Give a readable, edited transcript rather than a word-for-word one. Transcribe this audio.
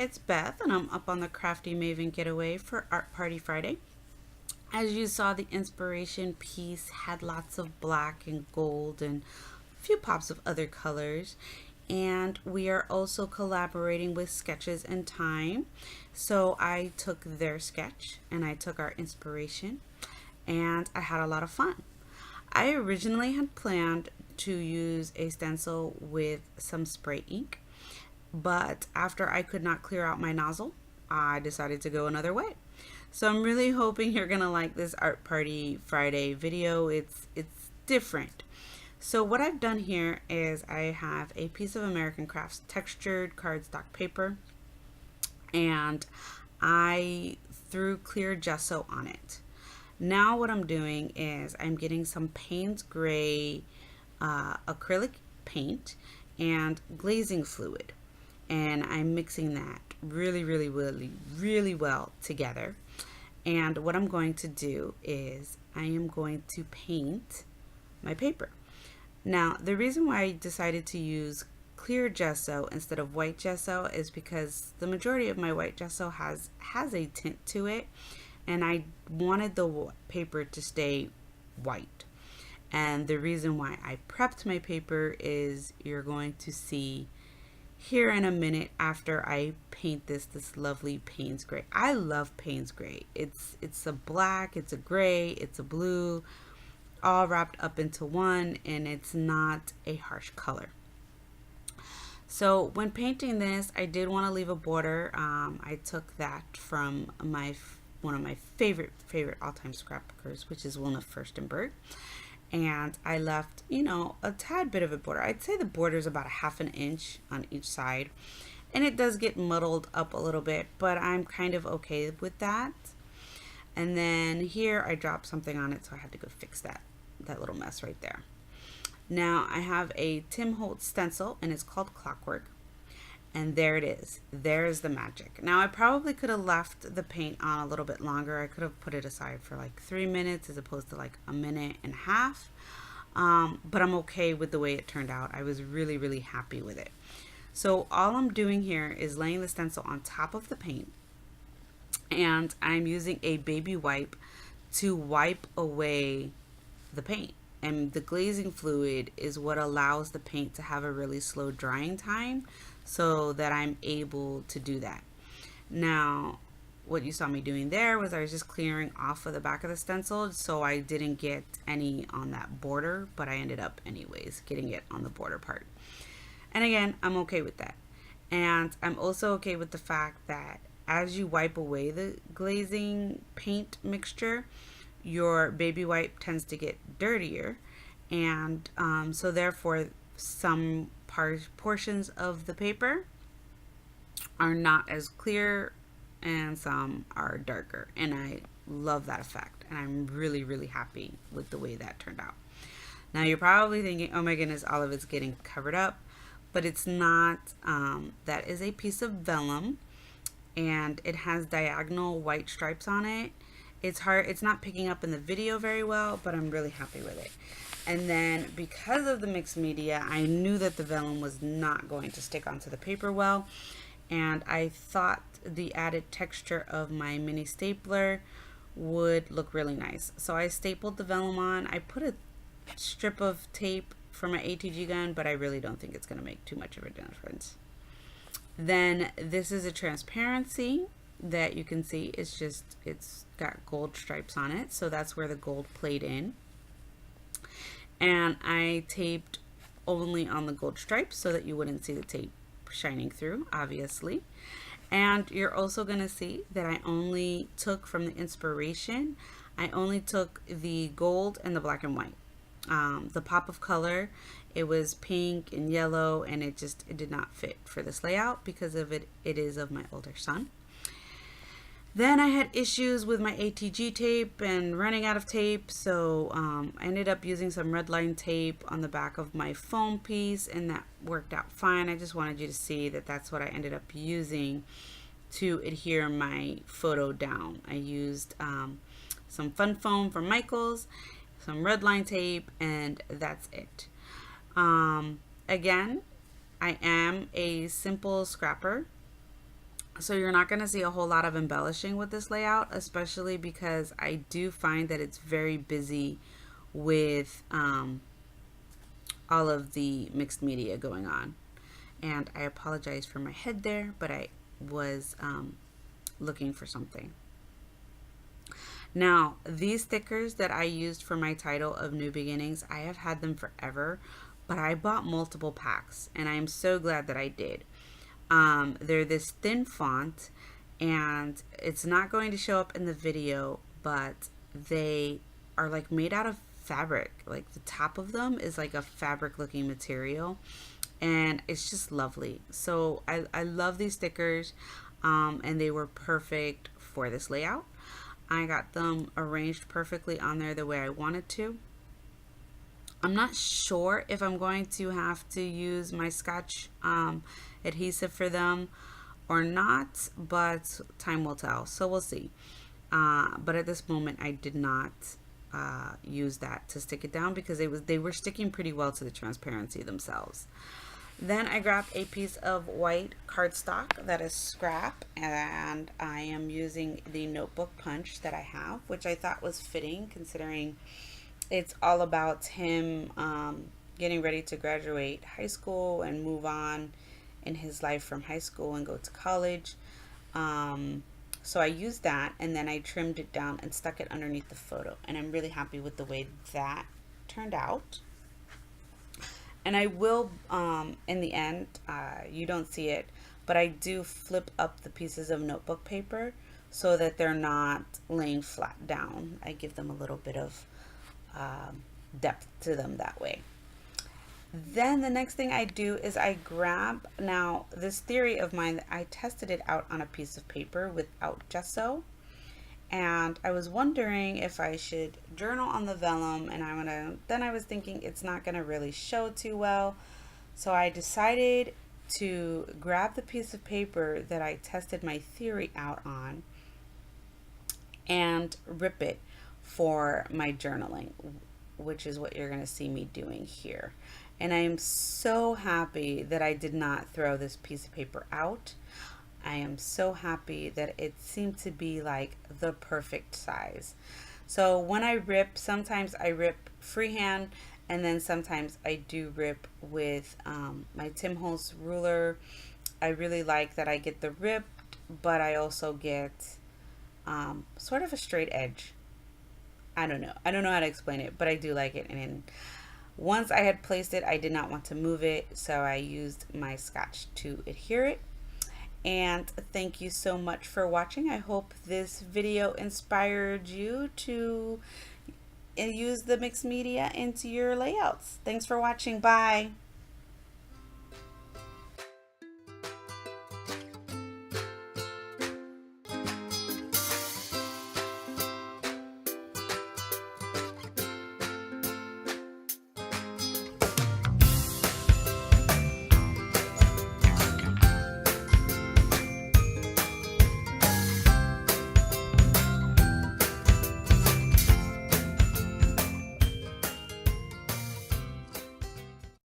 it's Beth, and I'm up on the Crafty Maven Getaway for Art Party Friday. As you saw, the inspiration piece had lots of black and gold and a few pops of other colors. And we are also collaborating with Sketches and Thyme. So I took their sketch and I took our inspiration, and I had a lot of fun. I originally had planned to use a stencil with some spray ink, but after I could not clear out my nozzle, I decided to go another way. So I'm really hoping you're gonna like this Art Party Friday video. It's different. So what I've done here is I have a piece of American Crafts textured cardstock paper, and I threw clear gesso on it. Now what I'm doing is I'm getting some Payne's Gray acrylic paint and glazing fluid, and I'm mixing that really well together. And what I'm going to do is I am going to paint my paper. Now, the reason why I decided to use clear gesso instead of white gesso is because the majority of my white gesso has a tint to it, and I wanted the paper to stay white. And the reason why I prepped my paper is you're going to see here in a minute after I paint this lovely Payne's Gray. I love Payne's Gray. It's a black, it's a gray, it's a blue, all wrapped up into one, and it's not a harsh color. So when painting this, I did want to leave a border. I took that from one of my favorite all-time scrapbookers, which is Wilna Furstenberg. And I left, a tad bit of a border. I'd say the border is about a 1/2 inch on each side. And it does get muddled up a little bit, but I'm kind of okay with that. And then here I dropped something on it, so I had to go fix that little mess right there. Now I have a Tim Holtz stencil, and it's called Clockwork. And there it is. There's the magic. Now I probably could have left the paint on a little bit longer. I could have put it aside for like 3 minutes as opposed to like 1.5 minutes. But I'm okay with the way it turned out. I was really happy with it. So all I'm doing here is laying the stencil on top of the paint, and I'm using a baby wipe to wipe away the paint. And the glazing fluid is what allows the paint to have a really slow drying time, so that I'm able to do that. Now, what you saw me doing there was I was just clearing off of the back of the stencil, so I didn't get any on that border, but I ended up anyways getting it on the border part. And again, I'm okay with that. And I'm also okay with the fact that as you wipe away the glazing paint mixture, your baby wipe tends to get dirtier, and so therefore some portions of the paper are not as clear and some are darker, and I love that effect, and I'm really happy with the way that turned out. Now you're probably thinking, oh my goodness, all of it's getting covered up, but it's not. That is a piece of vellum, and it has diagonal white stripes on it. It's not picking up in the video very well, but I'm really happy with it. And then because of the mixed media, I knew that the vellum was not going to stick onto the paper well, and I thought the added texture of my mini stapler would look really nice. So I stapled the vellum on. I put a strip of tape for my ATG gun, but I really don't think it's going to make too much of a difference. Then this is a transparency that you can see. It's got gold stripes on it, so that's where the gold played in. And I taped only on the gold stripes so that you wouldn't see the tape shining through, obviously. And you're also going to see that I only took from the inspiration, I only took the gold and the black and white. The pop of color, it was pink and yellow, and it did not fit for this layout because of it is of my older son. Then I had issues with my ATG tape and running out of tape, so I ended up using some red line tape on the back of my foam piece, and that worked out fine. I just wanted you to see that that's what I ended up using to adhere my photo down. I used some fun foam from Michaels, some red line tape, and that's it. Again, I am a simple scrapper, So you're not going to see a whole lot of embellishing with this layout, especially because I do find that it's very busy with all of the mixed media going on. And I apologize for my head there, but I was looking for something. Now, these stickers that I used for my title of New Beginnings, I have had them forever, but I bought multiple packs, and I am so glad that I did. They're this thin font, and it's not going to show up in the video, but they are like made out of fabric. Like the top of them is like a fabric looking material, and it's just lovely. So I love these stickers, and they were perfect for this layout. I got them arranged perfectly on there the way I wanted to. I'm not sure if I'm going to have to use my Scotch adhesive for them or not, but time will tell. So we'll see. But at this moment, I did not use that to stick it down because they were sticking pretty well to the transparency themselves. Then I grabbed a piece of white cardstock that is scrap, and I am using the notebook punch that I have, which I thought was fitting considering it's all about him getting ready to graduate high school and move on in his life from high school and go to college. So I used that, and then I trimmed it down and stuck it underneath the photo, and I'm really happy with the way that turned out. And I will, in the end, you don't see it, but I do flip up the pieces of notebook paper so that they're not laying flat down. I give them a little bit of depth to them that way. Then the next thing I do is I grab, now this theory of mine, I tested it out on a piece of paper without gesso. And I was wondering if I should journal on the vellum, and then I was thinking it's not gonna really show too well. So I decided to grab the piece of paper that I tested my theory out on and rip it for my journaling, which is what you're gonna see me doing here. And I am so happy that I did not throw this piece of paper out. I am so happy that it seemed to be like the perfect size. So when I rip, sometimes I rip freehand, and then sometimes I do rip with my Tim Holtz ruler. I really like that I get the rip, but I also get sort of a straight edge. I don't know how to explain it, but I do like it. And once I had placed it, I did not want to move it, so I used my Scotch to adhere it. And thank you so much for watching. I hope this video inspired you to use the mixed media into your layouts. Thanks for watching. Bye.